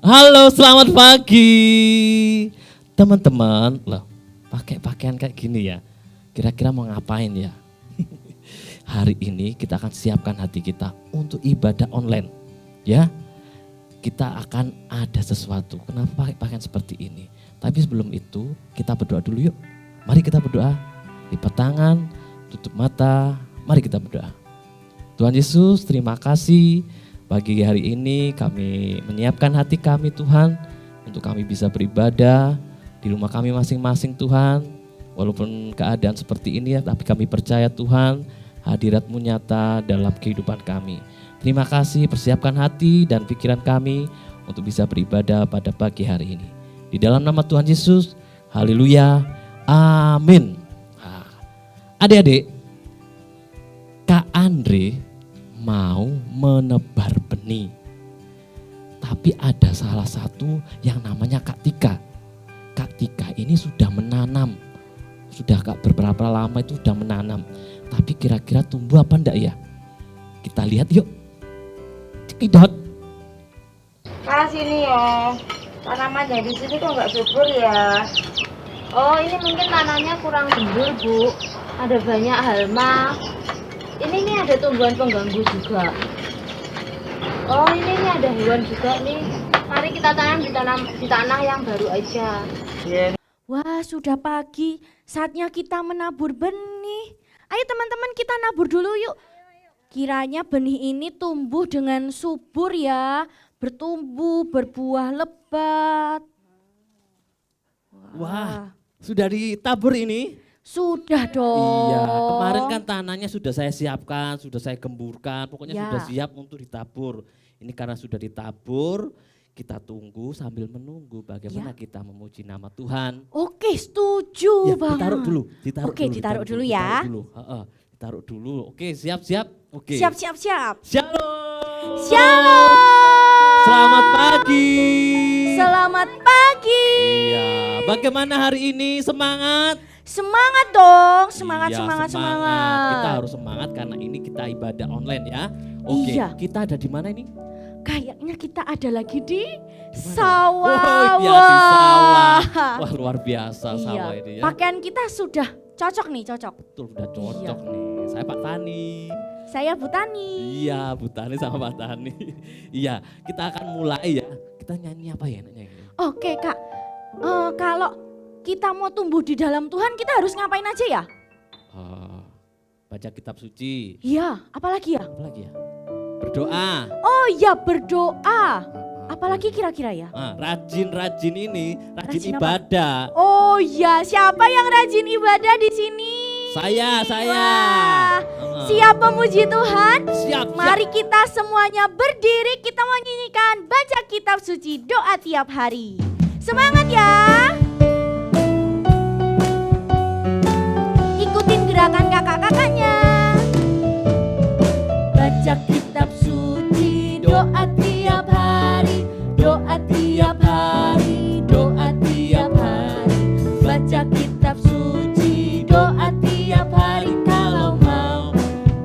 Halo, selamat pagi. Teman-teman, loh, pakai pakaian kayak gini ya. Kira-kira mau ngapain ya? Hari ini kita akan siapkan hati kita untuk ibadah online. Ya, kita akan ada sesuatu. Kenapa pakai pakaian seperti ini? Tapi sebelum itu, kita berdoa dulu yuk. Mari kita berdoa. Lipat tangan, tutup mata, mari kita berdoa. Tuhan Yesus, terima kasih pagi hari ini kami menyiapkan hati kami Tuhan untuk kami bisa beribadah di rumah kami masing-masing Tuhan. Walaupun keadaan seperti ini ya, tapi kami percaya Tuhan hadirat-Mu nyata dalam kehidupan kami. Terima kasih, persiapkan hati dan pikiran kami untuk bisa beribadah pada pagi hari ini. Di dalam nama Tuhan Yesus, haleluya, amin. Adik-adik, Kak Andre mau menebar benih. Tapi ada salah satu yang namanya Kak Tika. Kak Tika ini sudah menanam. Sudah beberapa lama itu sudah menanam. Tapi kira-kira tumbuh apa enggak ya? Kita lihat yuk. Cekidot. Kak sini ya. Tanamannya di sini kok nggak subur ya? Oh ini mungkin tanahnya kurang gembur Bu. Ada banyak halma. Ini nih ada tumbuhan pengganggu juga. Oh ini nih ada hewan juga nih. Mari kita tanam di tanah yang baru aja. Wah, sudah pagi. Saatnya kita menabur benih. Ayo teman-teman kita nabur dulu yuk. Kiranya benih ini tumbuh dengan subur ya. Bertumbuh, berbuah lebat. Wah, sudah ditabur ini? Sudah dong. Iya, kemarin kan tanahnya sudah saya siapkan, sudah saya gemburkan, pokoknya Ya. sudah siap untuk ditabur. Ini karena sudah ditabur, kita tunggu sambil menunggu bagaimana kita memuji nama Tuhan. Oke, setuju Ya, banget. ditaruh dulu, Oke, ditaruh dulu ya. Ditaruh dulu. Oke, siap-siap. Oke. Siap. Shalom. Shalom. Selamat pagi. Selamat pagi. Iya, bagaimana hari ini? Semangat? Semangat dong, semangat. Iya, Kita harus semangat karena ini kita ibadah online ya. Oke, Iya. kita ada di mana ini? Kayaknya kita ada lagi di Dimana? sawah. Oh iya, di sawah. Wah, luar biasa sawah Iya. ini ya. Pakaian kita sudah cocok nih, cocok. Betul, udah cocok nih. Saya Pak Tani. Saya Bu Tani. Iya, Bu Tani sama Pak Tani. Iya, kita akan mulai ya. Kita nyanyi apa ya? Oke Kak, kalau kita mau tumbuh di dalam Tuhan kita harus ngapain aja ya? Baca kitab suci. Iya, apalagi ya? Apa lagi ya? Berdoa. Oh iya, berdoa. Apalagi kira-kira ya? Rajin-rajin ini, rajin Rajin apa? ibadah. Oh iya, siapa yang rajin ibadah di sini? Saya. Wah, siap memuji Tuhan? Siap. Mari kita semuanya berdiri, kita menyanyikan baca kitab suci doa tiap hari. Semangat ya. Ikutin gerakan kakak-kakaknya. Baca kitab suci doa tiap hari. Doa tiap hari, doa tiap hari. Baca kitab suci doa tiap hari. Kalau mau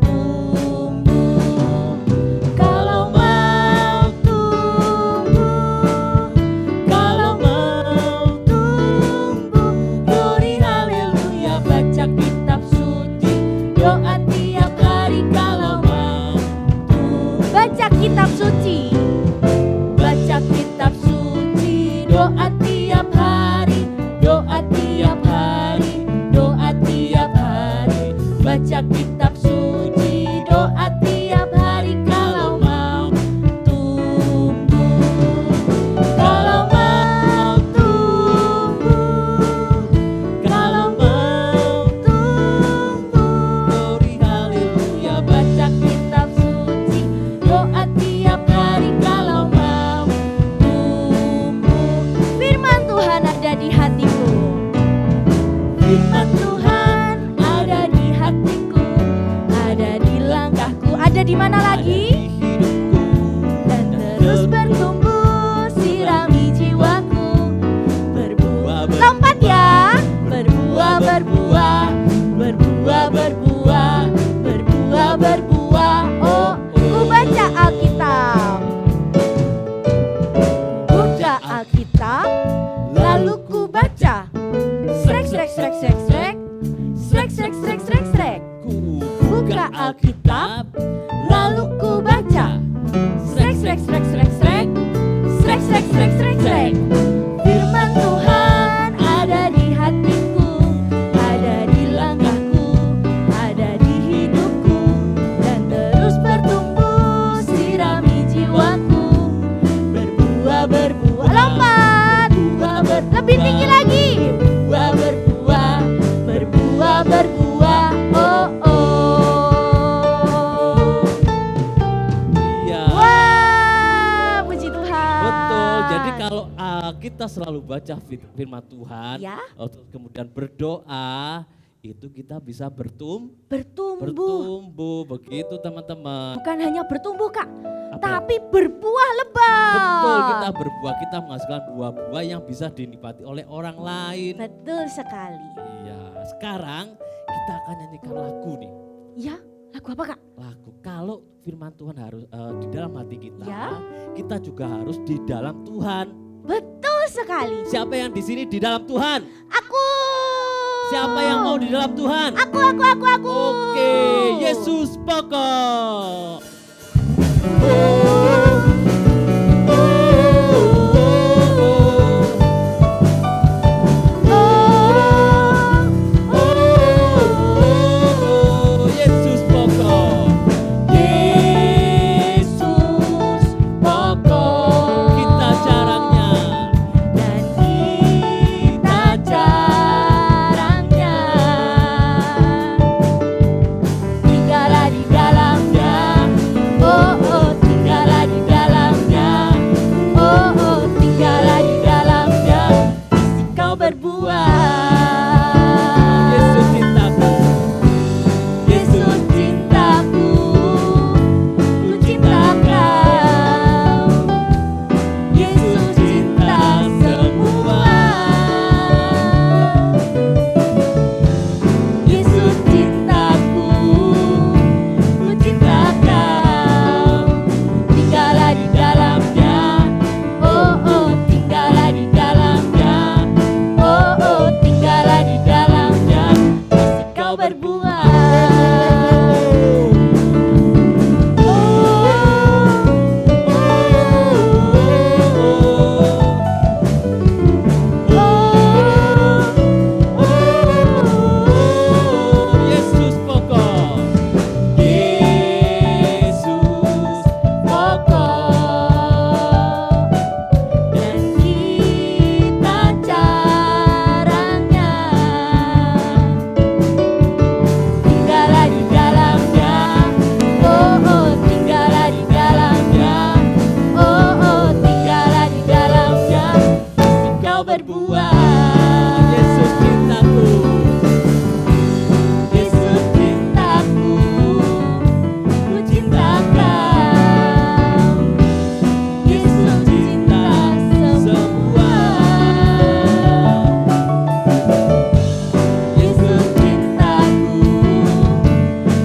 tumbuh, kalau mau tumbuh, kalau mau tumbuh, glory haleluya. Baca kitab suci doa tiap hari. Kalau mau tumbuh, baca kitab suci. Baca kitab suci doa tiap hari. Doa tiap hari, doa tiap hari. Baca kitab suci doa tiap hari. Kalau mau tumbuh, kalau mau tumbuh, kalau mau tumbuh, glory haleluya. Baca kitab suci doa tiap hari. Kalau mau tumbuh, firman Tuhan ada di hatiku. Firman Tuhan ada di hatiku. selalu baca firman Tuhan, Ya. terus kemudian berdoa, itu kita bisa Bertumbuh. bertumbuh. Begitu teman-teman. Bukan hanya bertumbuh Kak, Apa? tapi berbuah lebat. Betul, kita berbuah, kita menghasilkan buah-buah yang bisa dinikmati oleh orang lain. Betul sekali. Iya, sekarang kita akan nyanyikan lagu nih. Ya, lagu apa Kak? Lagu, kalau firman Tuhan harus di dalam hati kita, Ya. kita juga harus di dalam Tuhan. Betul sekali. Siapa yang di sini di dalam Tuhan? Aku. Siapa yang mau di dalam Tuhan? Aku. Oke, Yesus pokok. Yesus pokok. Yesus pokok. Kita jarangnya. Dan kita jarangnya. Tinggallah di dalamnya. Oh, tinggallah di dalamnya. Oh, tinggallah di dalamnya. Isi kau berbuah. Yesus cintaku. Yesus cintaku, ku cinta kau. Yesus cinta semua. Yesus cintaku, ku cinta kau. Tinggallah di dalamnya. Oh, tinggallah di dalamnya. Oh, tinggallah di dalamnya. Isi kau berbuah. Yesus pokok. Yesus pokok dan kita caranya. Tinggallah di dalamnya. Oh, tinggallah di dalamnya. Oh, tinggallah di dalamnya. Isi kau berbuah. Yesus cintaku. Yesus cintaku, ku cinta kau. Yesus cinta semua. Yesus cintaku,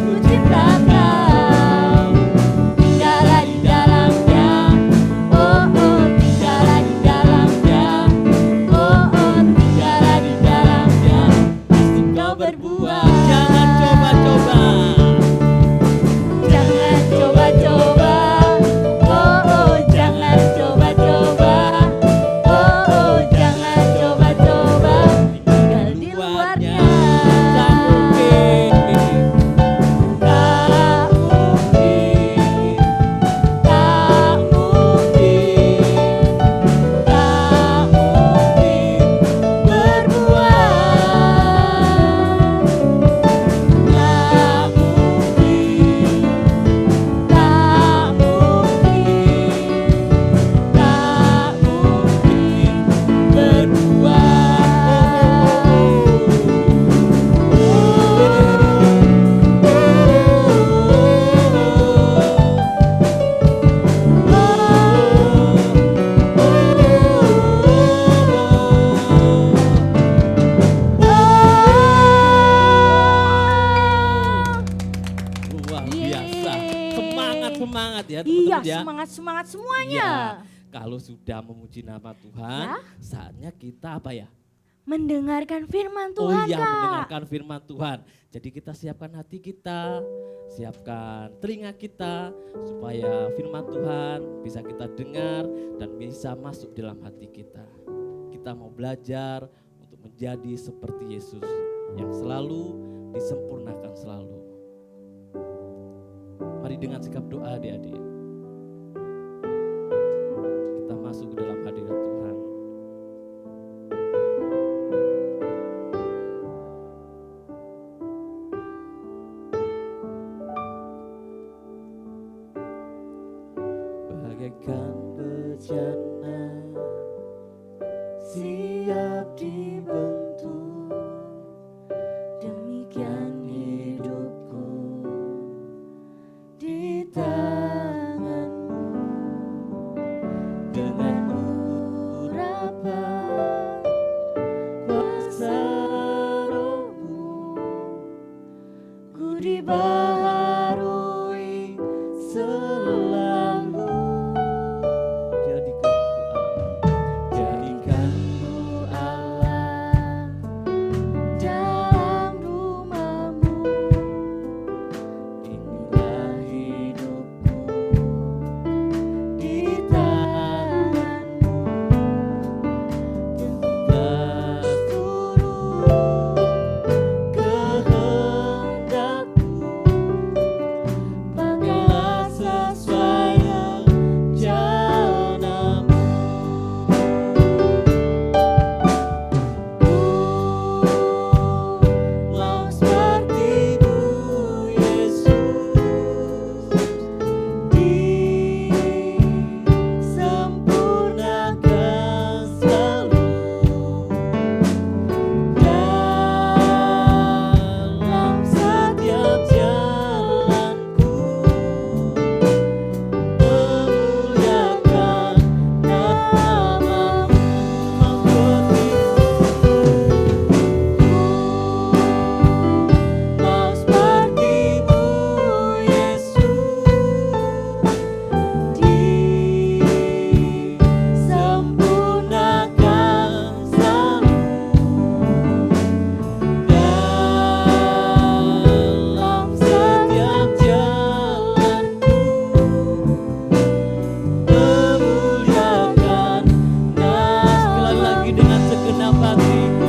ku cinta kau. Tinggallah di dalamnya. Oh, tinggallah di dalamnya. Oh, tinggallah di dalamnya. Isi kau berbuah. Jangan coba-coba. Jangan coba-coba. Oh, jangan coba-coba. Oh, jangan coba-coba. Tinggal di luarnya. Tak mungkin. Tak mungkin. Tak mungkin. Tak mungkin berbuah. Tak mungkin. Tak mungkin. Tak mungkin Luar biasa. Semangat ya Iya, teman-teman ya. semangat semuanya. Iya. Kalau sudah memuji nama Tuhan, Ya. saatnya kita apa ya? Mendengarkan firman Oh Tuhan, iya, Kak. mendengarkan firman Tuhan. Jadi kita siapkan hati kita, siapkan telinga kita supaya firman Tuhan bisa kita dengar dan bisa masuk dalam hati kita. Kita mau belajar untuk menjadi seperti Yesus yang selalu disempurnakan selalu. Mari dengan sikap doa adik-adik. Kita masuk ke dalam hadirat Tuhan. Bagaikan bejana serumu, ku dibaharui selalu. Jadikan ku Allah dalam rumahmu, inilah hidupku di tanganmu. Teguhlah turut kehendakmu, pakailah sesuai rencanamu. Mau seperti-Mu Yesus, disempurnakan selalu dalam setiap jalanku, memuliakan nama-Mu. Mau seperti-Mu Yesus, disempurnakan selalu dalam setiap jalanku, memuliakan sekali lagi dengan segenap hatiku.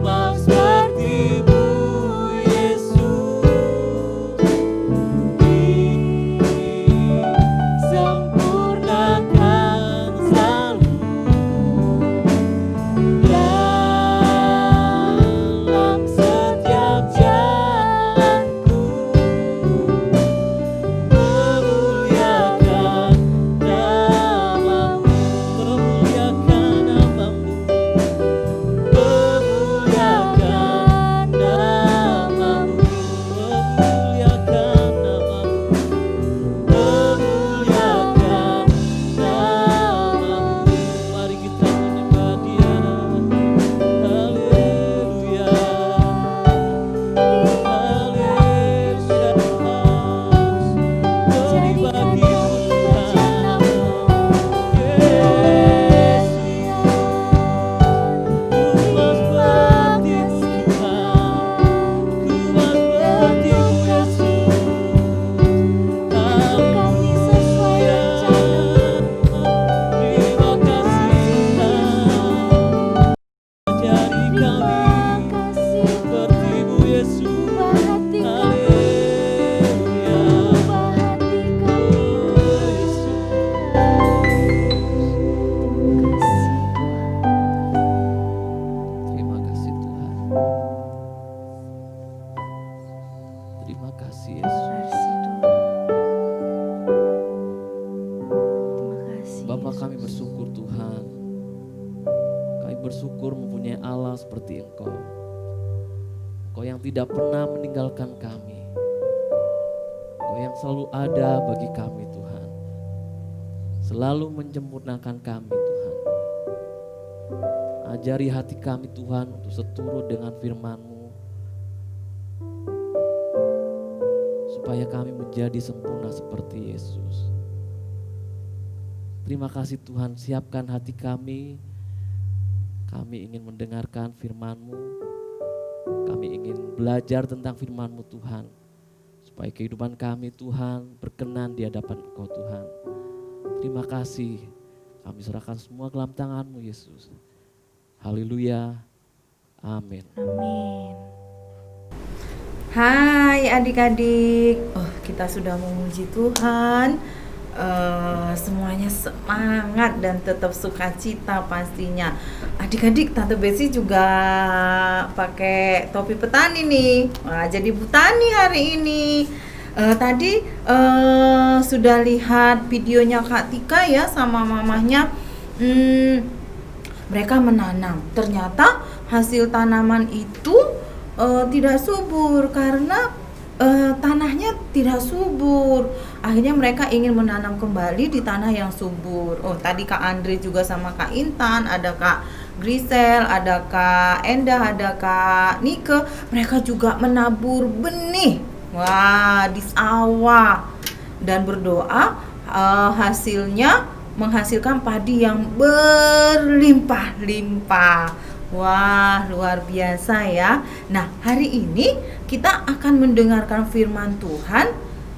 Mau seperti-Mu Yesus, disempurnakan selalu dalam setiap jalanku, memuliakan nama-Mu, memuliakan nama-Mu, memuliakan nama-Mu, memuliakan nama-Mu, memuliakan nama-Mu. Mari kita menyembah Dia. Haleluya, haleluya. Beri bagi-Mu Tuhan, Yesus. Ku mau seperti-Mu Tuhan, ku mau seperti-Mu Yesus. Haleluya, terima kasih Tuhan. Ajari kami seperti-Mu Yesus. Haleluya, oh Yesus. Terima kasih Tuhan. Terima kasih Yesus. Bapa, kami bersyukur Tuhan. Kami bersyukur mempunyai Allah seperti Engkau. Engkau yang tidak pernah meninggalkan kami. Engkau yang selalu ada bagi kami Tuhan. Selalu menyempurnakan kami Tuhan. Ajari hati kami Tuhan untuk seturut dengan firman-Mu, supaya kami menjadi sempurna seperti Yesus. Terima kasih Tuhan, siapkan hati kami. Kami ingin mendengarkan firman-Mu. Kami ingin belajar tentang firman-Mu Tuhan, supaya kehidupan kami Tuhan berkenan di hadapan Engkau Tuhan. Terima kasih, kami serahkan semua ke dalam tangan-Mu Yesus. Haleluya, amin. Amin. Hai adik-adik, kita sudah memuji Tuhan. Semuanya semangat dan tetap sukacita pastinya. Adik-adik, Tante Besi juga pakai topi petani nih. Wah, jadi Bu Tani hari ini. Tadi sudah lihat videonya Kak Tika ya sama mamahnya. Mereka menanam. Ternyata hasil tanaman itu tidak subur karena tanahnya tidak subur. Akhirnya mereka ingin menanam kembali di tanah yang subur. Oh, tadi Kak Andre juga sama Kak Intan, ada Kak Grisel, ada Kak Endah, ada Kak Nike. Mereka juga menabur benih. Wah, di sawah dan berdoa hasilnya menghasilkan padi yang berlimpah-limpah. Wah, luar biasa ya. Nah, hari ini kita akan mendengarkan firman Tuhan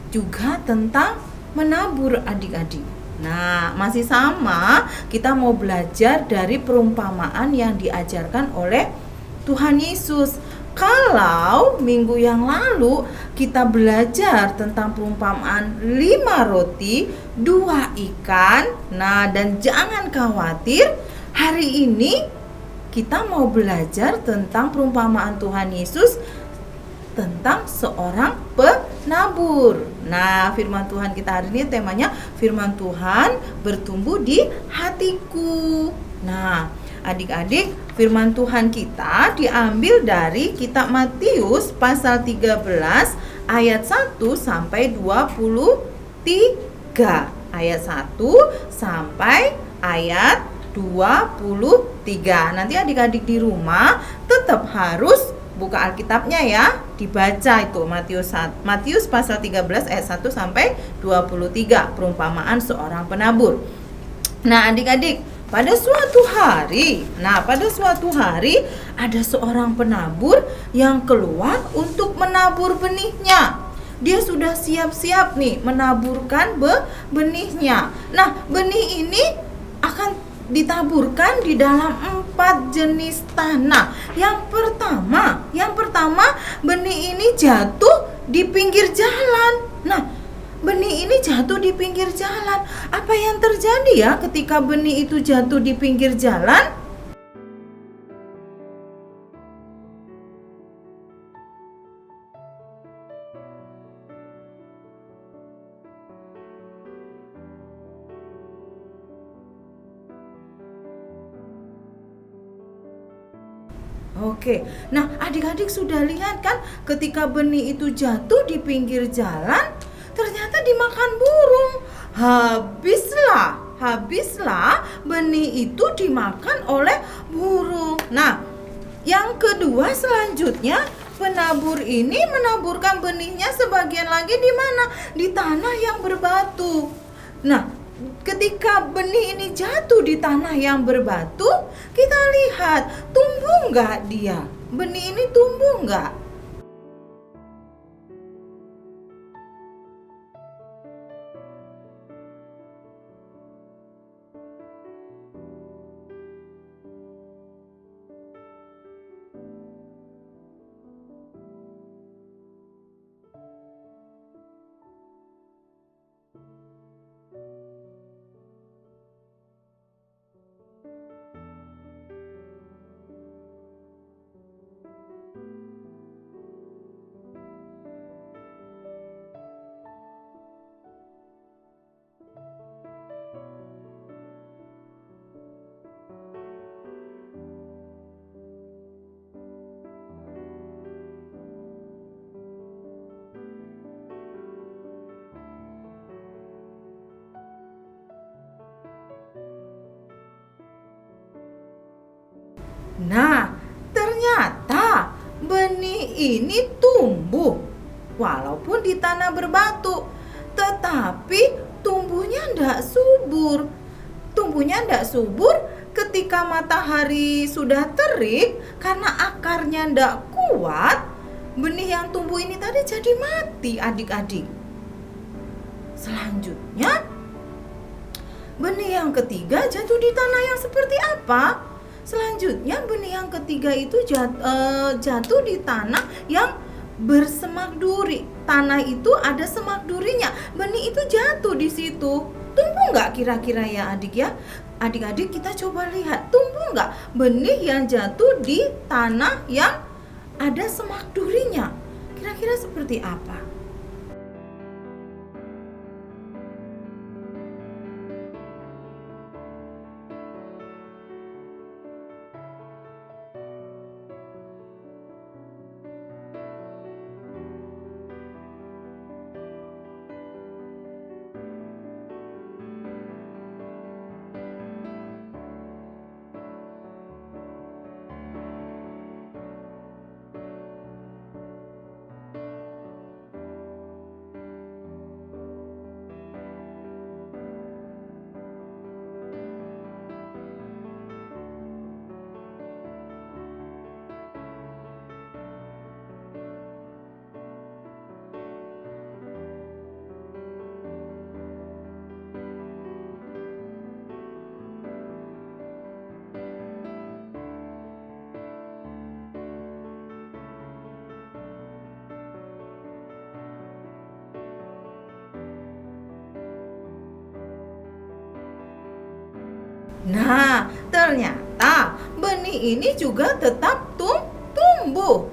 juga tentang menabur adik-adik. Nah, masih sama, kita mau belajar dari perumpamaan yang diajarkan oleh Tuhan Yesus. Kalau minggu yang lalu kita belajar tentang perumpamaan 5 roti, 2 ikan. Nah, dan jangan khawatir, hari ini kita mau belajar tentang perumpamaan Tuhan Yesus tentang seorang penabur. Nah, firman Tuhan kita hari ini temanya firman Tuhan bertumbuh di hatiku. Nah, adik-adik, firman Tuhan kita diambil dari kitab Matius pasal 13 ayat 1 sampai 23. Ayat 1 sampai ayat 23. Nanti adik-adik di rumah tetap harus buka Alkitabnya ya, dibaca itu Matius pasal 13 ayat 1 sampai 23, perumpamaan seorang penabur. Nah, adik-adik, pada suatu hari ada seorang penabur yang keluar untuk menabur benihnya. Dia sudah siap-siap nih menaburkan benihnya. Nah, benih ini akan ditaburkan di dalam 4 jenis tanah. Yang pertama benih ini jatuh di pinggir jalan. Nah, benih ini jatuh di pinggir jalan. Apa yang terjadi ya ketika benih itu jatuh di pinggir jalan? Oke, nah adik-adik sudah lihat kan ketika benih itu jatuh di pinggir jalan, ternyata dimakan burung. Habislah benih itu dimakan oleh burung. Nah, yang kedua selanjutnya penabur ini menaburkan benihnya sebagian lagi di mana? Di tanah yang berbatu. Nah, ketika benih ini jatuh di tanah yang berbatu, kita lihat tumbuh nggak dia? Benih ini tumbuh nggak? Nah, ternyata benih ini tumbuh walaupun di tanah berbatu, tetapi tumbuhnya tidak subur. Tumbuhnya tidak subur ketika matahari sudah terik, karena akarnya tidak kuat. Benih yang tumbuh ini tadi jadi mati, adik-adik. Selanjutnya, benih yang ketiga jatuh di tanah yang seperti apa? Selanjutnya benih yang ketiga itu jatuh di tanah yang bersemak duri. Tanah itu ada semak durinya. Benih itu jatuh di situ. Tumbuh nggak kira-kira ya adik ya? Adik-adik kita coba lihat, tumbuh nggak benih yang jatuh di tanah yang ada semak durinya? Kira-kira seperti apa? Nah, ternyata benih ini juga tetap tumbuh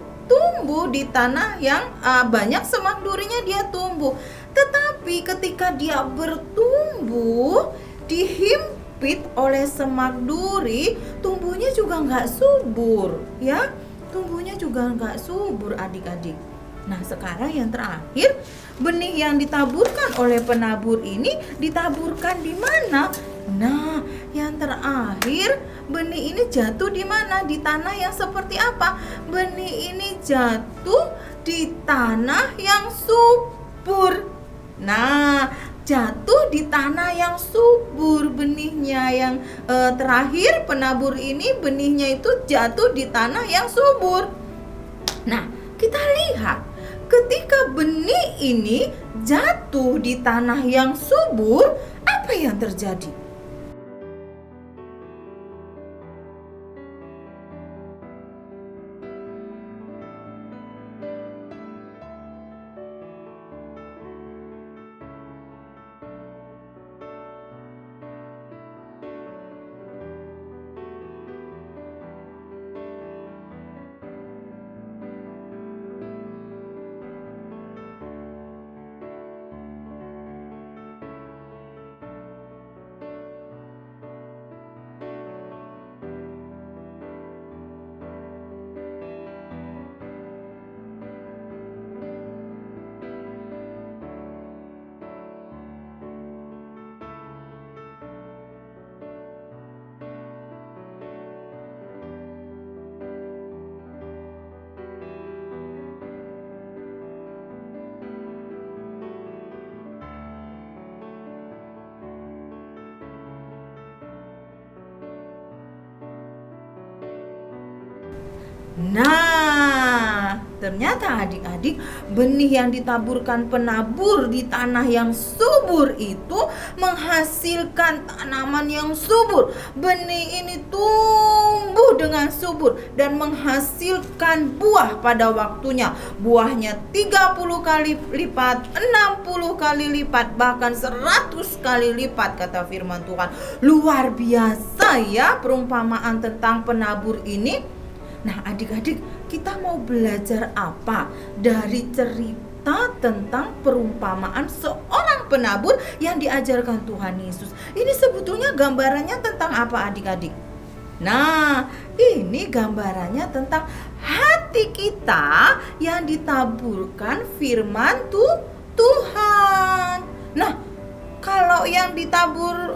di tanah yang banyak semak durinya, dia tumbuh. Tetapi ketika dia bertumbuh dihimpit oleh semak duri, tumbuhnya juga nggak subur, ya. Tumbuhnya juga nggak subur, adik-adik. Nah, sekarang yang terakhir, benih yang ditaburkan oleh penabur ini ditaburkan di mana? Nah, yang terakhir, benih ini jatuh di mana? Di tanah yang seperti apa? Benih ini jatuh di tanah yang subur. Nah, jatuh di tanah yang subur benihnya. Yang terakhir, penabur ini benihnya itu jatuh di tanah yang subur. Nah, kita lihat ketika benih ini jatuh di tanah yang subur, apa yang terjadi? Nah, ternyata adik-adik, benih yang ditaburkan penabur di tanah yang subur itu menghasilkan tanaman yang subur. Benih ini tumbuh dengan subur dan menghasilkan buah pada waktunya. Buahnya 30 kali lipat, 60 kali lipat, bahkan 100 kali lipat, kata firman Tuhan. Luar biasa ya perumpamaan tentang penabur ini. Nah, adik-adik, kita mau belajar apa dari cerita tentang perumpamaan seorang penabur yang diajarkan Tuhan Yesus? Ini sebetulnya gambarannya tentang apa, adik-adik? Nah, ini gambarannya tentang hati kita yang ditaburkan firman Tuhan. Nah, kalau yang ditabur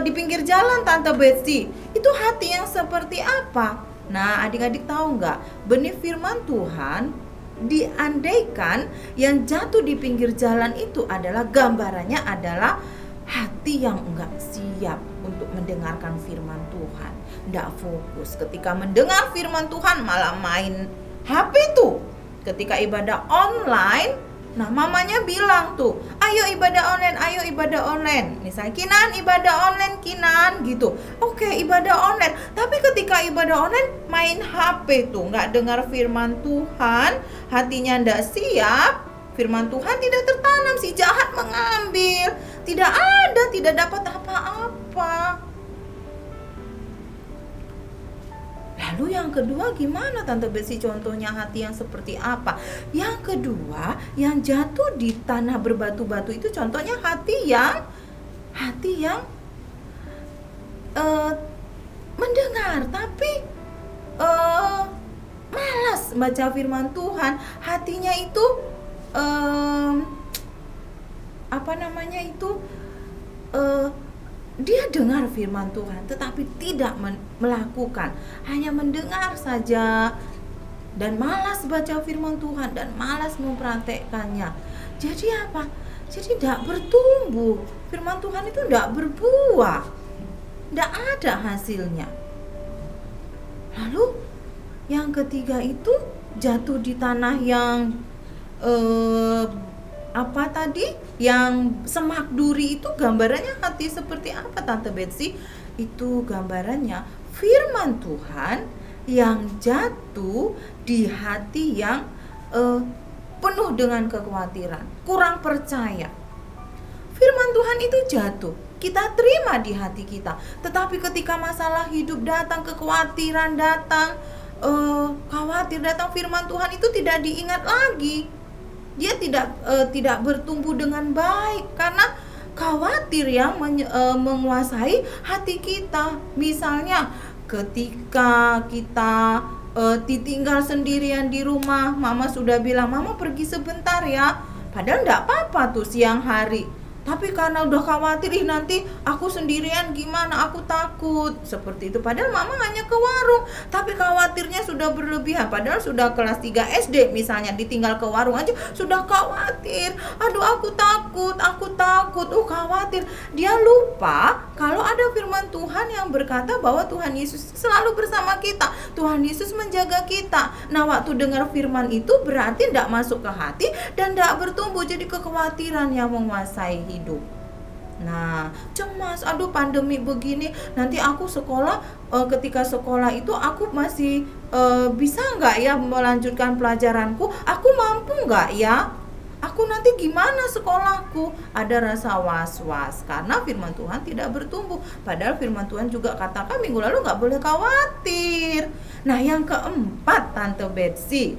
di pinggir jalan, Tante Betsy, itu hati yang seperti apa? Nah, adik-adik tahu nggak? Benih firman Tuhan diandaikan yang jatuh di pinggir jalan itu adalah gambarannya adalah hati yang enggak siap untuk mendengarkan firman Tuhan. Nggak fokus. Ketika mendengar firman Tuhan malah main HP tuh. Ketika ibadah online, nah mamanya bilang tuh, ayo ibadah online. Misalnya, Kinan ibadah online, Kinan gitu. Oke, ibadah online. Tapi ketika ibadah online main HP tuh, nggak dengar firman Tuhan, hatinya nggak siap, firman Tuhan tidak tertanam, si jahat mengambil. Tidak dapat apa-apa. Lalu yang kedua gimana, Tante Betsy, contohnya hati yang seperti apa? Yang kedua, yang jatuh di tanah berbatu-batu itu contohnya hati yang mendengar tapi malas baca firman Tuhan. Hatinya itu dia dengar firman Tuhan tetapi tidak melakukan, hanya mendengar saja dan malas baca firman Tuhan dan malas mempraktekkannya. Jadi apa? Jadi tidak bertumbuh. Firman Tuhan itu tidak berbuah, tidak ada hasilnya. Lalu yang ketiga itu jatuh di tanah yang yang semak duri. Itu gambarannya hati seperti apa, Tante Betsy? Itu gambarannya firman Tuhan yang jatuh di hati yang penuh dengan kekhawatiran, kurang percaya. Firman Tuhan itu jatuh, kita terima di hati kita. Tetapi ketika masalah hidup datang, kekhawatiran datang, khawatir datang, firman Tuhan itu tidak diingat lagi. Dia tidak bertumbuh dengan baik karena khawatir yang menguasai hati kita. Misalnya ketika kita ditinggal sendirian di rumah, mama sudah bilang, mama pergi sebentar ya. Padahal enggak apa-apa tuh siang hari. Tapi karena udah khawatir, nanti aku sendirian gimana, aku takut. Seperti itu. Padahal mama hanya ke warung, tapi khawatirnya sudah berlebihan. Padahal sudah kelas 3 SD misalnya, ditinggal ke warung aja sudah khawatir. Aduh, aku takut, khawatir. Dia lupa kalau ada firman Tuhan yang berkata bahwa Tuhan Yesus selalu bersama kita. Tuhan Yesus menjaga kita. Nah, waktu dengar firman itu berarti tidak masuk ke hati dan tidak bertumbuh, jadi kekhawatiran yang menguasai hidup. Nah, cemas, aduh pandemi begini, nanti aku sekolah, ketika sekolah itu aku masih bisa nggak ya melanjutkan pelajaranku? Aku mampu nggak ya? Aku nanti gimana sekolahku? Ada rasa was-was karena firman Tuhan tidak bertumbuh. Padahal firman Tuhan juga katakan minggu lalu nggak boleh khawatir. Nah, yang keempat, Tante Betsy,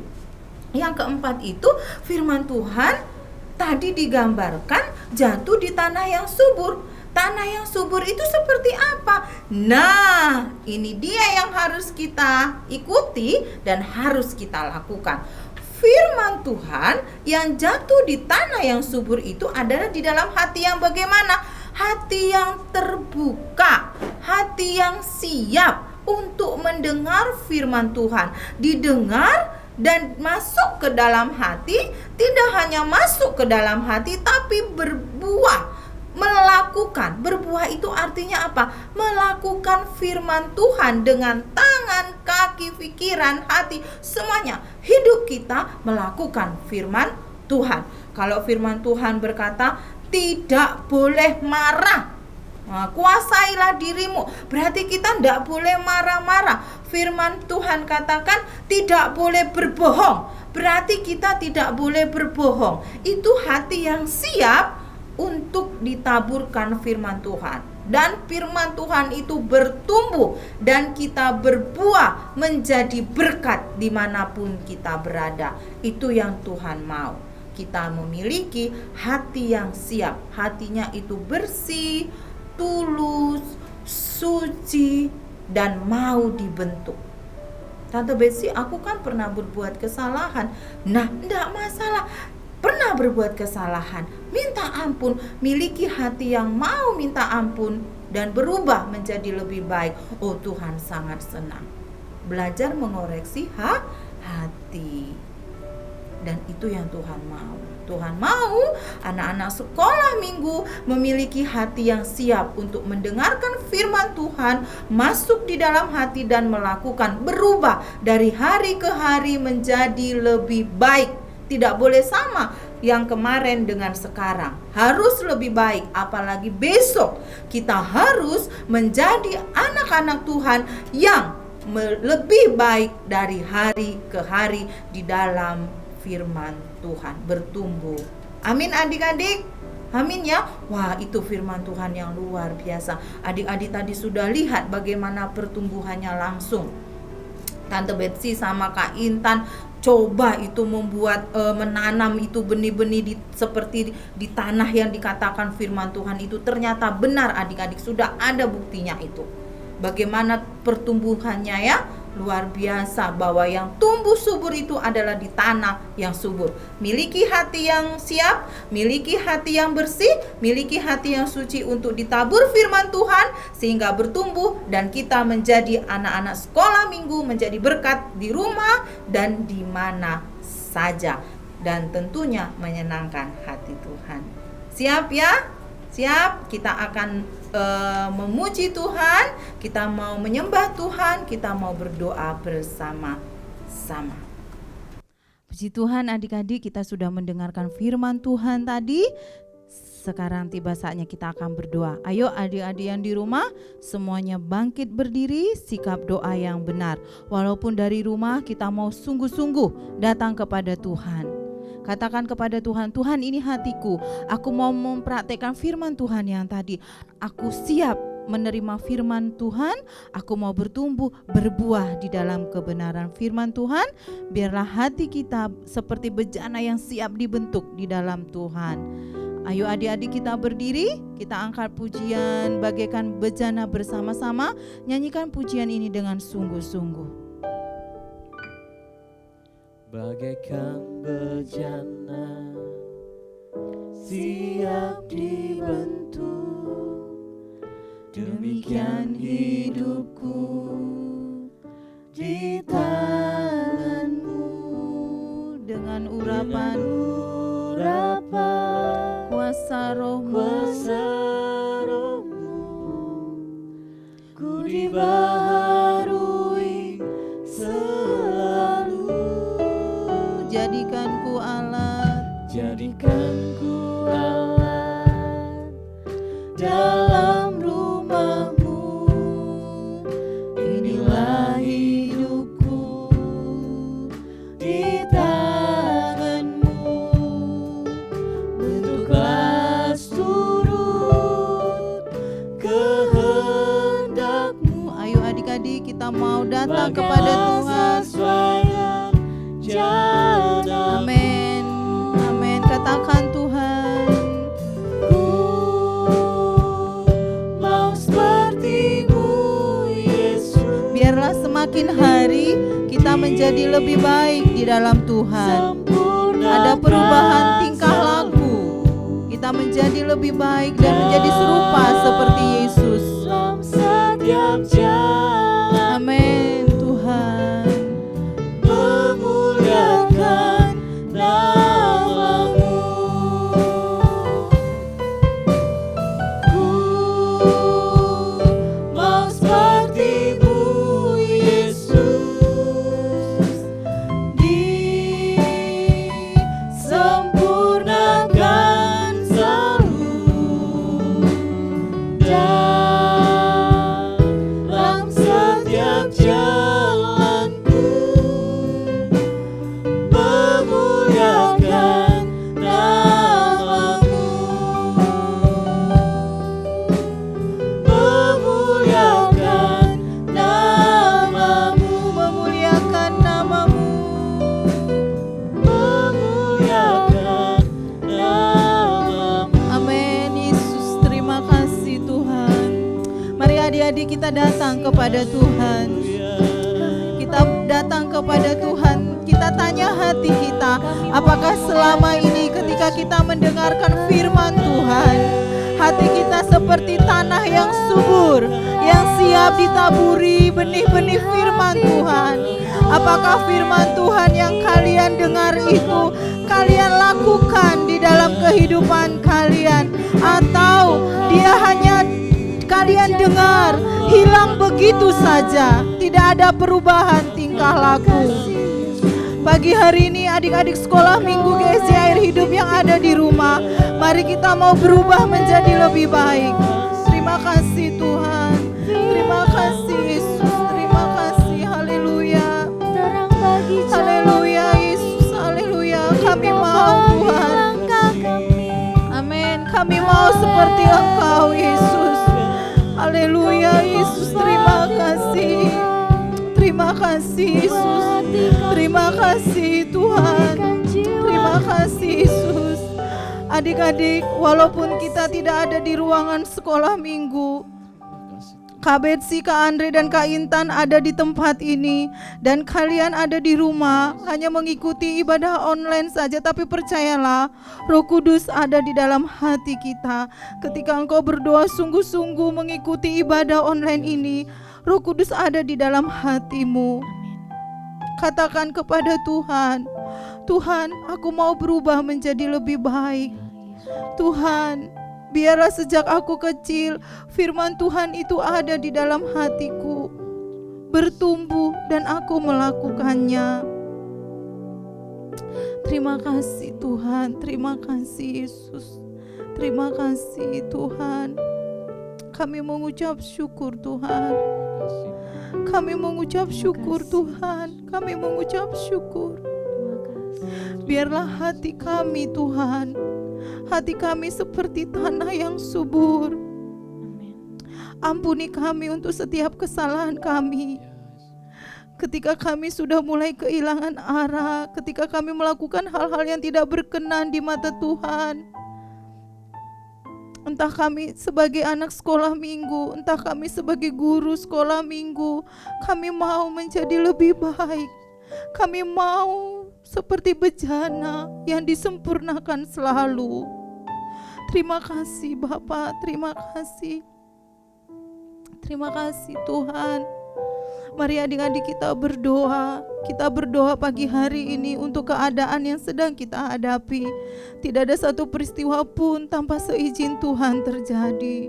yang keempat itu firman Tuhan tadi digambarkan jatuh di tanah yang subur. Tanah yang subur itu seperti apa? Nah, ini dia yang harus kita ikuti dan harus kita lakukan. Firman Tuhan yang jatuh di tanah yang subur itu adalah di dalam hati yang bagaimana? Hati yang terbuka, hati yang siap untuk mendengar firman Tuhan. Didengar dan masuk ke dalam hati, tidak hanya masuk ke dalam hati tapi berbuah. Melakukan, berbuah itu artinya apa? Melakukan firman Tuhan dengan tangan, kaki, pikiran, hati, semuanya. Hidup kita melakukan firman Tuhan. Kalau firman Tuhan berkata tidak boleh marah, nah, kuasailah dirimu, berarti kita tidak boleh marah-marah. Firman Tuhan katakan tidak boleh berbohong, berarti kita tidak boleh berbohong. Itu hati yang siap untuk ditaburkan firman Tuhan. Dan firman Tuhan itu bertumbuh dan kita berbuah menjadi berkat dimanapun kita berada. Itu yang Tuhan mau. Kita memiliki hati yang siap. Hatinya itu bersih, tulus, suci, dan mau dibentuk. Tante Betsy, aku kan pernah berbuat kesalahan. Nah, enggak masalah. Pernah berbuat kesalahan, minta ampun, miliki hati yang mau minta ampun dan berubah menjadi lebih baik. Oh, Tuhan sangat senang. Belajar mengoreksi hati. Dan itu yang Tuhan mau. Tuhan mau anak-anak sekolah minggu memiliki hati yang siap untuk mendengarkan firman Tuhan, masuk di dalam hati dan melakukan, berubah dari hari ke hari menjadi lebih baik. Tidak boleh sama yang kemarin dengan sekarang. Harus lebih baik, apalagi besok kita harus menjadi anak-anak Tuhan yang lebih baik dari hari ke hari di dalam firman Tuhan, bertumbuh. Amin adik-adik. Amin ya. Wah, itu firman Tuhan yang luar biasa. Adik-adik tadi sudah lihat bagaimana pertumbuhannya langsung. Tante Betsy sama Kak Intan coba itu membuat menanam itu benih-benih seperti di tanah yang dikatakan firman Tuhan itu. Ternyata benar adik-adik, sudah ada buktinya itu. Bagaimana pertumbuhannya ya? Luar biasa, bahwa yang tumbuh subur itu adalah di tanah yang subur. Miliki hati yang siap, miliki hati yang bersih, miliki hati yang suci untuk ditabur firman Tuhan sehingga bertumbuh dan kita menjadi anak-anak sekolah minggu, menjadi berkat di rumah dan di mana saja, dan tentunya menyenangkan hati Tuhan. Siap ya? Siap, kita akan memuji Tuhan, kita mau menyembah Tuhan, kita mau berdoa bersama-sama. Puji Tuhan adik-adik, kita sudah mendengarkan firman Tuhan tadi. Sekarang tiba saatnya kita akan berdoa. Ayo adik-adik yang di rumah, semuanya bangkit berdiri, sikap doa yang benar. Walaupun dari rumah kita mau sungguh-sungguh datang kepada Tuhan. Katakan kepada Tuhan, Tuhan ini hatiku. Aku mau mempraktekkan firman Tuhan yang tadi. Aku siap menerima firman Tuhan, aku mau bertumbuh, berbuah di dalam kebenaran firman Tuhan. Biarlah hati kita seperti bejana yang siap dibentuk di dalam Tuhan. Ayo adik-adik kita berdiri, kita angkat pujian bagaikan bejana bersama-sama. Nyanyikan pujian ini dengan sungguh-sungguh. Bagaikan bejana siap dibentuk, demikian hidupku di tanganmu. Dengan urapan kuasa rohmu, ku dibaharui selalu. jadikanku alat dalam rumahmu. Inilah hidupku di tanganmu. Bentuklah turut kehendakmu. Ayo adik-adik kita mau datang kepada Tuhan. Amin. Amin. Katakan Tuhan, Ku mau seperti-Mu, Yesus. biarlah semakin hari kita menjadi lebih baik di dalam Tuhan. Ada perubahan tingkah laku. Kita menjadi lebih baik dan menjadi serupa seperti Yesus. Dalam setiap jalan Amin Tuhan. memuliakan nama-Mu. Ku mau seperti-Mu, Yesus. Disempurnakan selalu dalam setiap jalanku, memuliakan nama-Mu, memuliakan nama-Mu, Memuliakan nama-Mu. memuliakan nama-Mu. Amin Yesus, terima kasih Tuhan. Mari adik-adik kita datang kepada Tuhan. Kita datang kepada Tuhan. Kita tanya hati kita, apakah selama ini ketika kita mendengarkan firman Tuhan, hati kita seperti tanah yang subur, yang siap ditaburi benih-benih firman Tuhan. Apakah firman Tuhan yang kalian dengar itu kalian lakukan di dalam kehidupan kalian, atau dia hanya kalian dengar hilang begitu saja, tidak ada perubahan tingkah laku? Pagi hari ini adik-adik sekolah minggu GSJ Air Hidup yang ada di rumah, mari kita mau berubah menjadi lebih baik. Terima kasih Tuhan, terima kasih Yesus, terima kasih, haleluya, haleluya Yesus, haleluya. Kami mau Tuhan, amin, kami mau seperti Engkau Yesus, haleluya Yesus. Terima kasih, terima kasih Yesus, terima kasih Tuhan, terima kasih Yesus. Adik-adik, walaupun kita tidak ada di ruangan sekolah minggu, Kak Betsy, Kak Andre, dan Kak Intan ada di tempat ini, dan kalian ada di rumah hanya mengikuti ibadah online saja, tapi percayalah, Roh Kudus ada di dalam hati kita. Ketika engkau berdoa sungguh-sungguh mengikuti ibadah online ini, Roh Kudus ada di dalam hatimu. Katakan kepada Tuhan, Tuhan, aku mau berubah menjadi lebih baik. Tuhan, biarlah sejak aku kecil firman Tuhan itu ada di dalam hatiku, bertumbuh dan aku melakukannya. Terima kasih Tuhan, terima kasih Yesus, terima kasih Tuhan. Kami mengucap syukur Tuhan, kami mengucap syukur Tuhan, kami mengucap syukur. Biarlah hati kami Tuhan, hati kami seperti tanah yang subur. Ampuni kami untuk setiap kesalahan kami. Ketika kami sudah mulai kehilangan arah, ketika kami melakukan hal-hal yang tidak berkenan di mata Tuhan, entah kami sebagai anak sekolah minggu, entah kami sebagai guru sekolah minggu, kami mau menjadi lebih baik. Kami mau seperti bejana yang disempurnakan selalu. Terima kasih Bapa, terima kasih. Terima kasih Tuhan. Mari adik-adik kita berdoa. Kita berdoa pagi hari ini untuk keadaan yang sedang kita hadapi. Tidak ada satu peristiwa pun tanpa seizin Tuhan terjadi.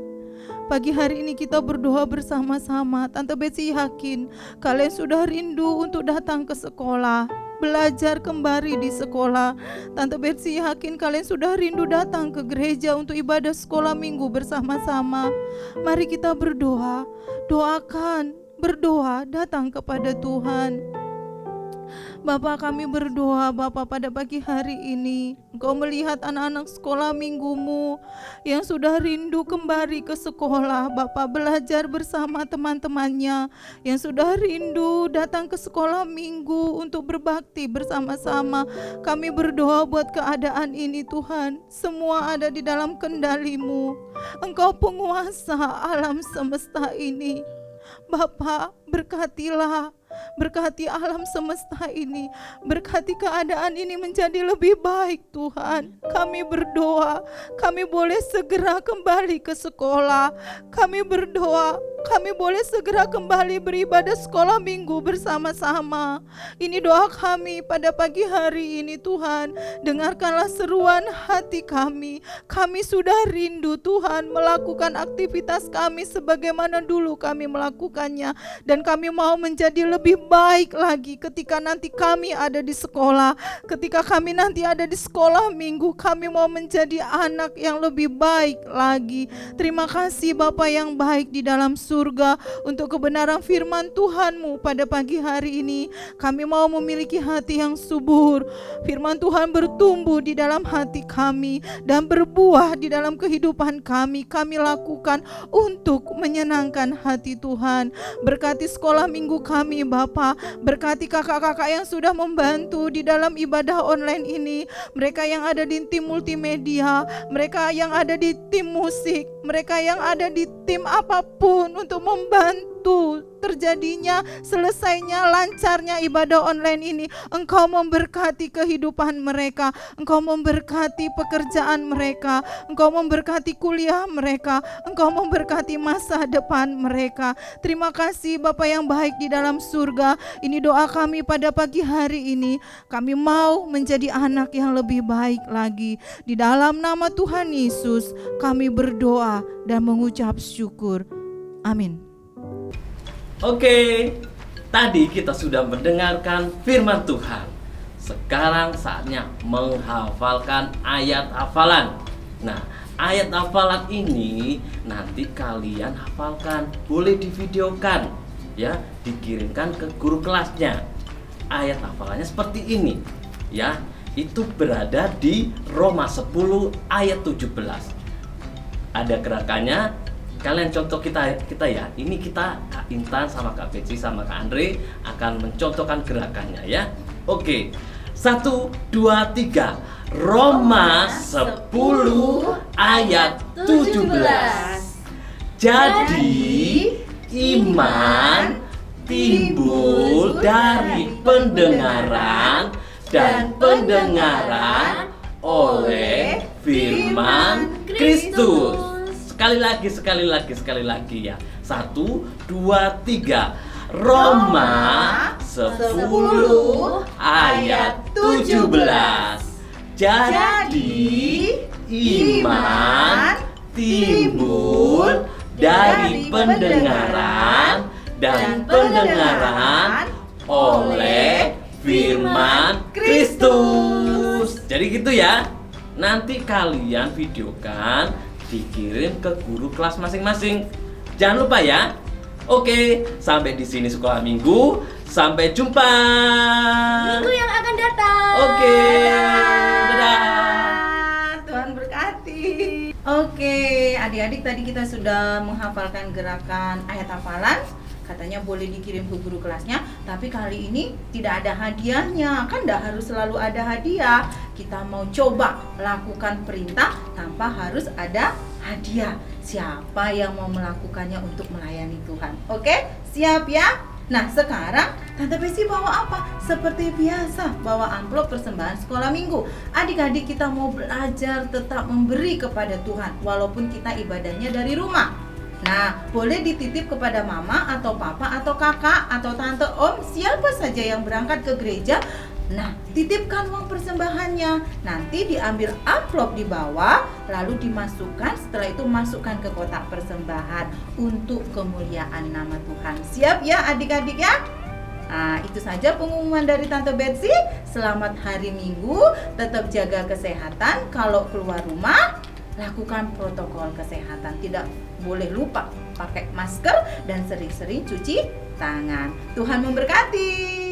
Pagi hari ini kita berdoa bersama-sama. Tante Betsy yakin kalian sudah rindu untuk datang ke sekolah, belajar kembali di sekolah. Tante Betsy yakin kalian sudah rindu datang ke gereja untuk ibadah sekolah minggu bersama-sama. Mari kita berdoa, doakan, berdoa, datang kepada Tuhan. Bapa, kami berdoa Bapa pada pagi hari ini Engkau melihat anak-anak sekolah minggumu yang sudah rindu kembali ke sekolah, Bapa, belajar bersama teman-temannya yang sudah rindu datang ke sekolah minggu untuk berbakti bersama-sama. Kami berdoa buat keadaan ini Tuhan, semua ada di dalam kendali-Mu. Engkau penguasa alam semesta ini. Bapa, berkatilah, berkati alam semesta ini, berkati keadaan ini menjadi lebih baik Tuhan. Kami berdoa, kami boleh segera kembali ke sekolah. Kami berdoa, kami boleh segera kembali beribadah sekolah minggu bersama-sama. Ini doa kami pada pagi hari ini Tuhan. Dengarkanlah seruan hati kami. Kami sudah rindu Tuhan melakukan aktivitas kami sebagaimana dulu kami melakukannya. Dan kami mau menjadi lebih baik lagi ketika nanti kami ada di sekolah. Ketika kami nanti ada di sekolah minggu, kami mau menjadi anak yang lebih baik lagi. Terima kasih Bapa yang baik di dalam surga untuk kebenaran firman Tuhan-Mu pada pagi hari ini. Kami mau memiliki hati yang subur. Firman Tuhan bertumbuh di dalam hati kami dan berbuah di dalam kehidupan kami. Kami lakukan untuk menyenangkan hati Tuhan. Berkati sekolah minggu kami Bapa, berkati kakak-kakak yang sudah membantu di dalam ibadah online ini, mereka yang ada di tim multimedia, mereka yang ada di tim musik, mereka yang ada di tim apapun untuk membantu terjadinya, selesainya, lancarnya ibadah online ini. Engkau memberkati kehidupan mereka, Engkau memberkati pekerjaan mereka, Engkau memberkati kuliah mereka, Engkau memberkati masa depan mereka. Terima kasih Bapa yang baik di dalam surga. Ini doa kami pada pagi hari ini. Kami mau menjadi anak yang lebih baik lagi. Di dalam nama Tuhan Yesus kami berdoa dan mengucap syukur. Amin. Oke, tadi kita sudah mendengarkan firman Tuhan. Sekarang saatnya menghafalkan ayat hafalan. Nah, ayat hafalan ini nanti kalian hafalkan, boleh divideokan, ya, dikirimkan ke guru kelasnya. Ayat hafalannya seperti ini, ya. Itu berada di Roma 10 ayat 17. Ada gerakannya. Kalian contoh kita ya. Ini kita Kak Intan sama Kak Betsy sama Kak Andre akan mencontohkan gerakannya ya. Oke. 1, 2, 3. Roma 10 ayat 17. Jadi iman timbul dari pendengaran dan pendengaran oleh firman Kristus. Sekali lagi ya. 1, 2, 3. Roma 10 ayat 17. Jadi iman timbul dari pendengaran dan pendengaran oleh firman Kristus. Jadi gitu ya. Nanti kalian videokan, dikirim ke guru kelas masing-masing. Jangan lupa ya, Oke, sampai di sini sekolah minggu. Sampai jumpa. Minggu yang akan datang. Oke. Dadah. Tuhan berkati. Oke, adik-adik tadi kita sudah menghafalkan gerakan ayat hafalan. Katanya boleh dikirim ke guru kelasnya, tapi kali ini tidak ada hadiahnya. Kan tidak harus selalu ada hadiah. Kita mau coba lakukan perintah tanpa harus ada hadiah. Siapa yang mau melakukannya untuk melayani Tuhan? Oke, siap ya? Nah, sekarang Tante Besi bawa apa? Seperti biasa, bawa amplop persembahan sekolah minggu. Adik-adik kita mau belajar tetap memberi kepada Tuhan walaupun kita ibadahnya dari rumah. Nah, boleh dititip kepada mama atau papa atau kakak atau tante, om, siapa saja yang berangkat ke gereja. Nah, titipkan uang persembahannya. Nanti diambil amplop di bawah, lalu dimasukkan, setelah itu masukkan ke kotak persembahan untuk kemuliaan nama Tuhan. Siap ya adik-adik ya? Nah, itu saja pengumuman dari Tante Betsy. Selamat hari Minggu, tetap jaga kesehatan. Kalau keluar rumah, lakukan protokol kesehatan. Tidak boleh lupa pakai masker dan sering-sering cuci tangan. Tuhan memberkati.